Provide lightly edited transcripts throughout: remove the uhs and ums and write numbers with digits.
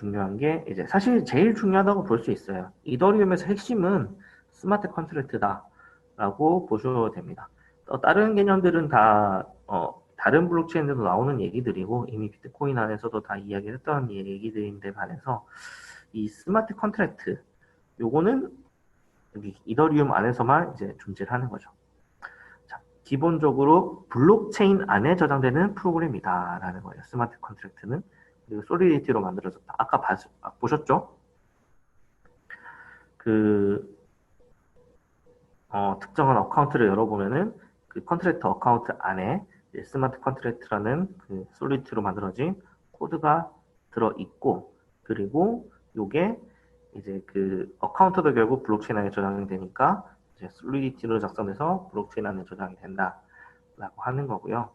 중요한 게 이제 사실 제일 중요하다고 볼 수 있어요. 이더리움에서 핵심은 스마트 컨트랙트다라고 보셔도 됩니다. 다른 개념들은 다 다른 블록체인에도 나오는 얘기들이고 이미 비트코인 안에서도 다 이야기했던 얘기들인데 반해서 이 스마트 컨트랙트 요거는 여기 이더리움 안에서만 이제 존재를 하는 거죠. 자, 기본적으로 블록체인 안에 저장되는 프로그램이다라는 거예요. 스마트 컨트랙트는. 그리고 솔리디티로 만들어졌다. 아까 보셨죠? 그 특정한 어카운트를 열어보면은 그 컨트랙트 어카운트 안에 스마트 컨트랙트라는 그 솔리디티로 만들어진 코드가 들어있고, 그리고 요게 이제 그 어카운트도 결국 블록체인 안에 저장이 되니까 이제 솔리디티로 작성돼서 블록체인 안에 저장이 된다라고 하는 거고요.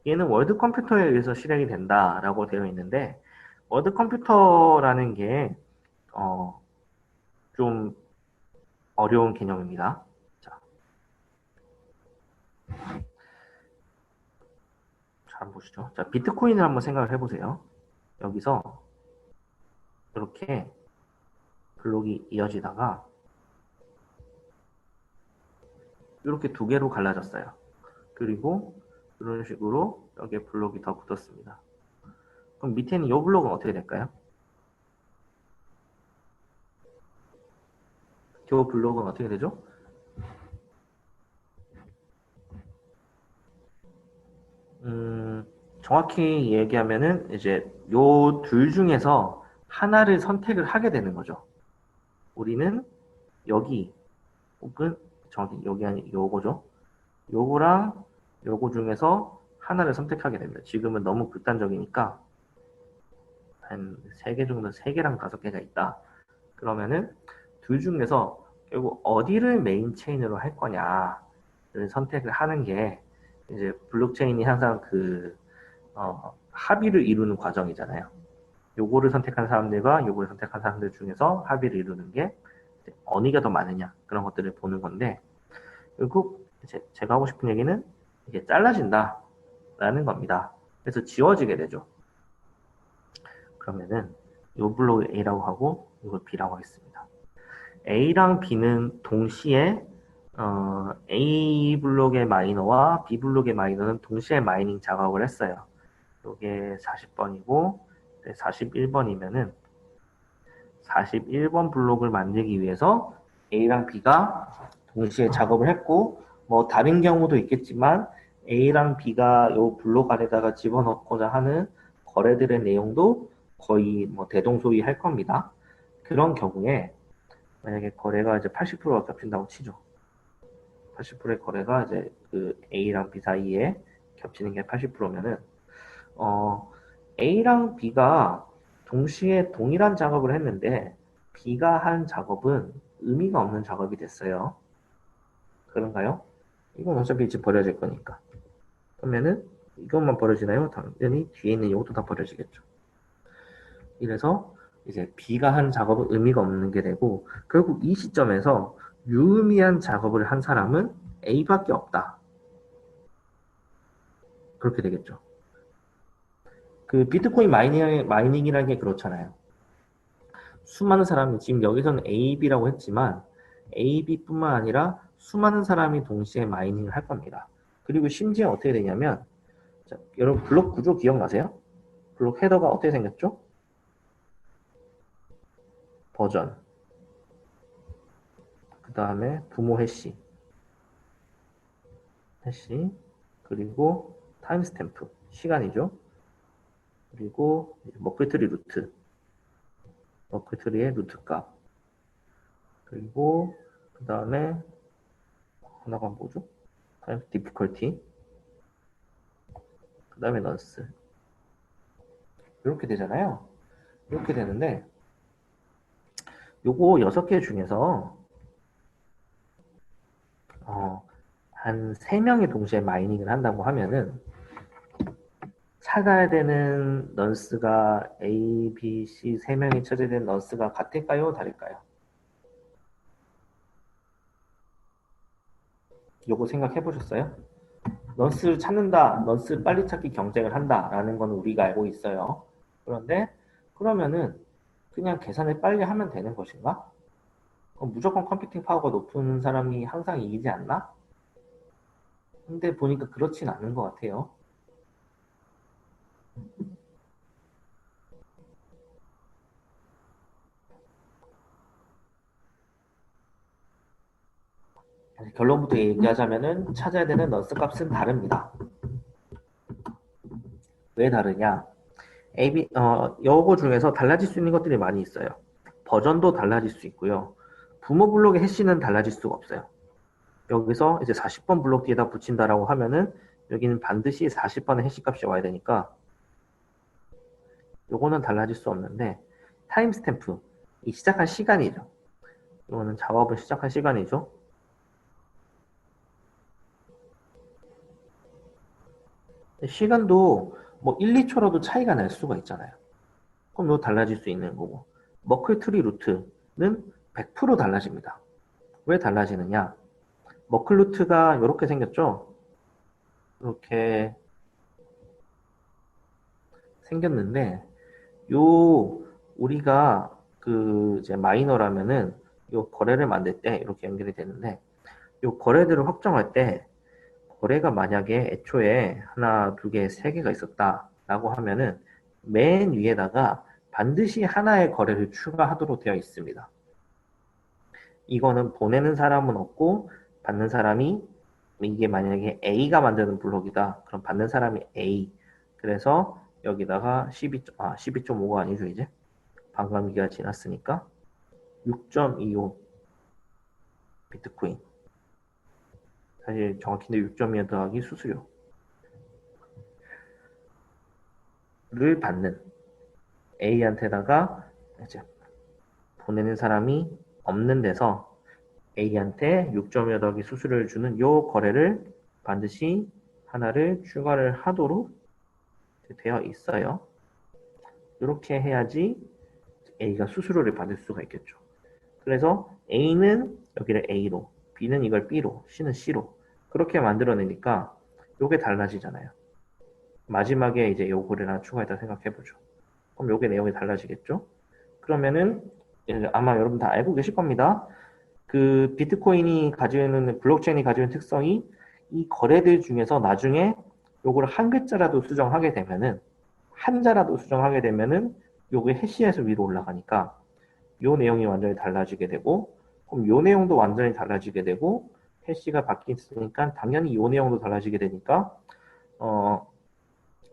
얘는 월드 컴퓨터에 의해서 실행이 된다라고 되어 있는데, 월드 컴퓨터라는 게 좀 어려운 개념입니다. 자, 잘 보시죠. 자, 비트코인을 한번 생각을 해보세요. 여기서 이렇게 블록이 이어지다가 이렇게 두 개로 갈라졌어요. 그리고 이런 식으로 여기에 블록이 더 붙었습니다. 그럼 밑에 있는 이 블록은 어떻게 될까요? 이 블록은 어떻게 되죠? 정확히 얘기하면은 이제 요 둘 중에서 하나를 선택을 하게 되는 거죠. 우리는 여기 혹은 정확히 여기 아니 요거죠. 요거랑 요거 중에서 하나를 선택하게 됩니다. 지금은 너무 극단적이니까 한 3개 정도, 3개랑 5개가 있다. 그러면은 둘 중에서 결국 어디를 메인 체인으로 할 거냐를 선택을 하는 게 이제 블록체인이 항상 그 합의를 이루는 과정이잖아요. 요거를 선택한 사람들과 요거를 선택한 사람들 중에서 합의를 이루는 게 어디가 더 많으냐 그런 것들을 보는 건데, 결국 제가 하고 싶은 얘기는 이게 잘라진다라는 겁니다. 그래서 지워지게 되죠. 그러면은 요 블록을 A라고 하고 이걸 B라고 하겠습니다. A랑 B는 동시에 A 블록의 마이너와 B 블록의 마이너는 동시에 마이닝 작업을 했어요. 이게 40번이고 41번이면은 41번 블록을 만들기 위해서 A랑 B가 동시에 작업을 했고, 뭐 다른 경우도 있겠지만 A랑 B가 이 블록 안에다가 집어넣고자 하는 거래들의 내용도 거의 뭐 대동소이할 겁니다. 그런 경우에 만약에 거래가 이제 80%가 겹친다고 치죠. 80%의 거래가 이제 그 A랑 B 사이에 겹치는 게 80%면은 A랑 B가 동시에 동일한 작업을 했는데 B가 한 작업은 의미가 없는 작업이 됐어요. 그런가요? 이건 어차피 이제 버려질 거니까. 그러면은 이것만 버려지나요? 당연히 뒤에 있는 이것도 다 버려지겠죠. 이래서 이제 B가 한 작업은 의미가 없는 게 되고, 결국 이 시점에서 유의미한 작업을 한 사람은 A밖에 없다. 그렇게 되겠죠. 그 비트코인 마이닝이라는 게 그렇잖아요. 수많은 사람이 지금 여기서는 A, B라고 했지만 A, B뿐만 아니라 수많은 사람이 동시에 마이닝을 할 겁니다. 그리고 심지어 어떻게 되냐면, 자, 여러분 블록 구조 기억나세요? 블록 헤더가 어떻게 생겼죠? 버전, 그 다음에 부모 해시, 그리고 타임스탬프, 시간이죠. 그리고 머클트리 루트, 머클트리의 루트 값, 그리고 그 다음에 하나가 뭐죠? 타임 디피컬티, 그 다음에 넌스. 이렇게 되잖아요. 이렇게 되는데 요거 6개 중에서 한 3명이 동시에 마이닝을 한다고 하면은 찾아야 되는 넌스가 A, B, C 3명이 찾아야 되는 넌스가 같을까요? 다를까요? 요거 생각해 보셨어요? 넌스를 찾는다, 넌스 빨리 찾기 경쟁을 한다라는 건 우리가 알고 있어요. 그런데 그러면은 그냥 계산을 빨리 하면 되는 것인가? 그럼 무조건 컴퓨팅 파워가 높은 사람이 항상 이기지 않나? 근데 보니까 그렇진 않은 것 같아요. 결론부터 얘기하자면은 찾아야 되는 넌스 값은 다릅니다. 왜 다르냐? 여거 중에서 달라질 수 있는 것들이 많이 있어요. 버전도 달라질 수 있고요. 부모 블록의 해시는 달라질 수가 없어요. 여기서 이제 40번 블록 뒤에다 붙인다라고 하면은 여기는 반드시 40번의 해시 값이 와야 되니까 요거는 달라질 수 없는데 타임 스탬프, 이 시작한 시간이죠. 이거는 작업을 시작한 시간이죠. 시간도 뭐 1, 2초라도 차이가 날 수가 있잖아요. 그럼 이거 달라질 수 있는 거고. 머클 트리 루트는 100% 달라집니다. 왜 달라지느냐? 머클 루트가 이렇게 생겼죠? 이렇게 생겼는데 요 우리가 그 이제 마이너라면은 요 거래를 만들 때 이렇게 연결이 되는데 요 거래들을 확정할 때 거래가 만약에 애초에 하나, 두 개, 세 개가 있었다라고 하면은 맨 위에다가 반드시 하나의 거래를 추가하도록 되어 있습니다. 이거는 보내는 사람은 없고 받는 사람이 이게 만약에 A가 만드는 블록이다. 그럼 받는 사람이 A. 그래서 여기다가 12.5가 아니죠 이제. 반감기가 지났으니까 6.25 비트코인. 사실 정확히는 6.25 더하기 수수료를 받는 A한테다가 이제 보내는 사람이 없는 데서 A한테 6.25 더하기 수수료를 주는 요 거래를 반드시 하나를 추가를 하도록 되어 있어요. 이렇게 해야지 A가 수수료를 받을 수가 있겠죠. 그래서 A는 여기를 A로, B는 이걸 B로, C는 C로 그렇게 만들어내니까 요게 달라지잖아요. 마지막에 이제 요 거래를 추가했다 생각해보죠. 그럼 요게 내용이 달라지겠죠? 그러면은 아마 여러분 다 알고 계실 겁니다. 그 비트코인이 가지고 있는 블록체인이 가지고 있는 특성이 이 거래들 중에서 나중에 요거를 한 글자라도 수정하게 되면은 한자라도 수정하게 되면은 요게 해시에서 위로 올라가니까 요 내용이 완전히 달라지게 되고 그럼 요 내용도 완전히 달라지게 되고 해시가 바뀌었으니까 당연히 요 내용도 달라지게 되니까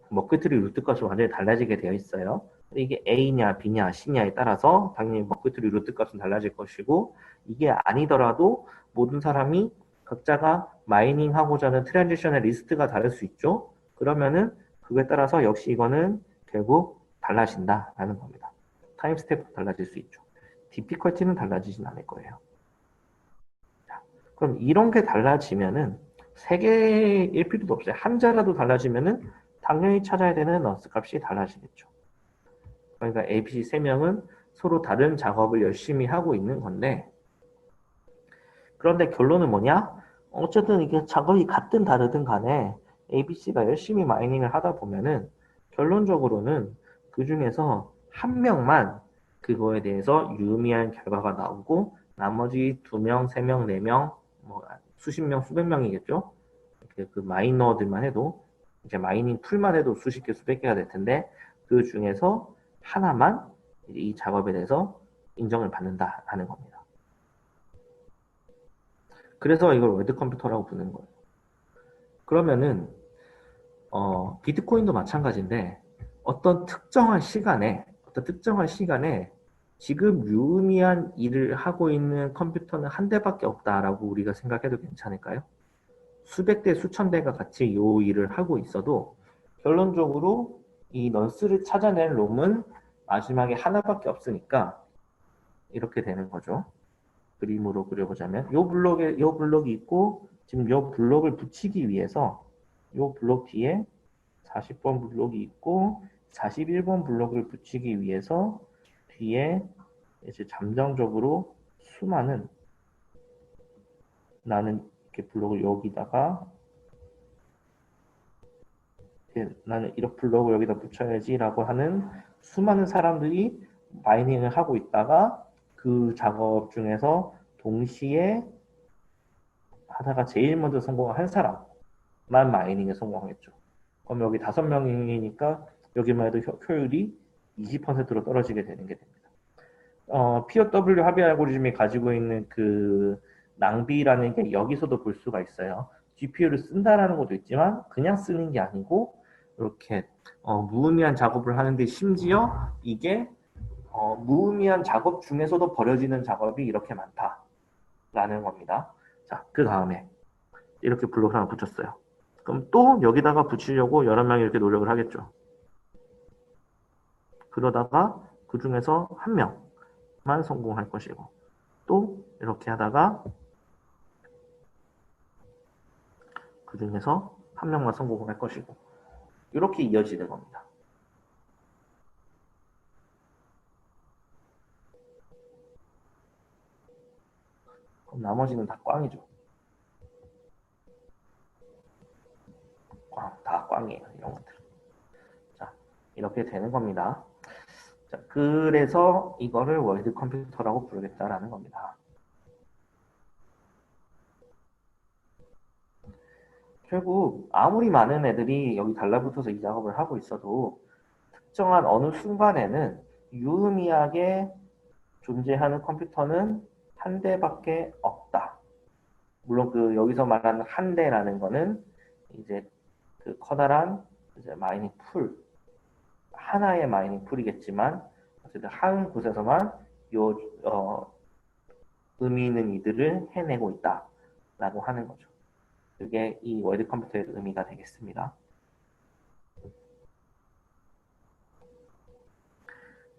머크트리 루트 값이 완전히 달라지게 되어 있어요. 이게 A냐, B냐, C냐에 따라서 당연히 머크트리 루트 값은 달라질 것이고 이게 아니더라도 모든 사람이 각자가 마이닝하고자 하는 트랜지션의 리스트가 다를 수 있죠. 그러면은 그거에 따라서 역시 이거는 결국 달라진다라는 겁니다. 타임 스텝도 달라질 수 있죠. 디피컬티는 달라지진 않을 거예요. 자, 그럼 이런 게 달라지면은 세 개일 필요도 없어요. 한자라도 달라지면은 당연히 찾아야 되는 넌스 값이 달라지겠죠. 그러니까 ABC 세 명은 서로 다른 작업을 열심히 하고 있는 건데 그런데 결론은 뭐냐? 어쨌든 이게 작업이 같든 다르든 간에 ABC가 열심히 마이닝을 하다 보면은 결론적으로는 그 중에서 한 명만 그거에 대해서 유의미한 결과가 나오고 나머지 두 명, 세 명, 네 명, 뭐 수십 명, 수백 명이겠죠? 그 마이너들만 해도 이제 마이닝 풀만 해도 수십 개, 수백 개가 될 텐데 그 중에서 하나만 이 작업에 대해서 인정을 받는다라는 겁니다. 그래서 이걸 월드 컴퓨터라고 부르는 거예요. 그러면은 비트코인도 마찬가지인데 어떤 특정한 시간에 지금 유의미한 일을 하고 있는 컴퓨터는 한 대밖에 없다라고 우리가 생각해도 괜찮을까요? 수백 대, 수천 대가 같이 이 일을 하고 있어도 결론적으로 이 넌스를 찾아낸 롬은 마지막에 하나밖에 없으니까 이렇게 되는 거죠. 그림으로 그려보자면 요 블록이 있고 지금 요 블록을 붙이기 위해서 요 블록 뒤에 40번 블록이 있고 41번 블록을 붙이기 위해서 뒤에 이제 잠정적으로 수많은 나는 이렇게 블록을 여기다가 나는 이렇게 블록을 여기다 붙여야지 라고 하는 수많은 사람들이 마이닝을 하고 있다가 그 작업 중에서 동시에 하다가 제일 먼저 성공한 사람만 마이닝에 성공하겠죠. 그럼 여기 5명이니까 여기만 해도 효율이 20%로 떨어지게 되는 게 됩니다. POW 합의 알고리즘이 가지고 있는 그 낭비라는 게 여기서도 볼 수가 있어요. GPU를 쓴다라는 것도 있지만 그냥 쓰는 게 아니고 이렇게 무의미한 작업을 하는데 심지어 이게 무의미한 작업 중에서도 벌어지는 작업이 이렇게 많다라는 겁니다. 자, 그 다음에 이렇게 블록 하나 붙였어요. 그럼 또 여기다가 붙이려고 여러 명이 이렇게 노력을 하겠죠. 그러다가 그 중에서 한 명만 성공할 것이고 또 이렇게 하다가 그 중에서 한 명만 성공을 할 것이고 이렇게 이어지는 겁니다. 그럼 나머지는 다 꽝이죠. 다 꽝이에요. 이런 것들. 자, 이렇게 되는 겁니다. 자, 그래서 이거를 월드 컴퓨터라고 부르겠다라는 겁니다. 결국 아무리 많은 애들이 여기 달라붙어서 이 작업을 하고 있어도 특정한 어느 순간에는 유의미하게 존재하는 컴퓨터는 한 대밖에 없다. 물론 그 여기서 말하는 한 대라는 거는 이제 그 커다란 이제 마이닝 풀 하나의 마이닝 풀이겠지만 어쨌든 한 곳에서만 요 의미 있는 이들을 해내고 있다라고 하는 거죠. 그게 이 월드 컴퓨터의 의미가 되겠습니다.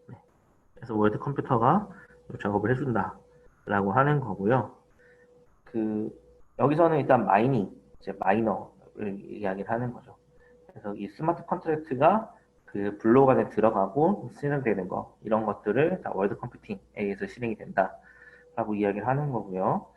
네. 그래서 월드 컴퓨터가 작업을 해준다라고 하는 거고요. 그 여기서는 일단 마이닝, 이제 마이너를 이야기를 하는 거죠. 그래서 이 스마트 컨트랙트가 그 블록 안에 들어가고 실행되는 거 이런 것들을 다 월드 컴퓨팅에 의해서 실행이 된다라고 이야기를 하는 거고요.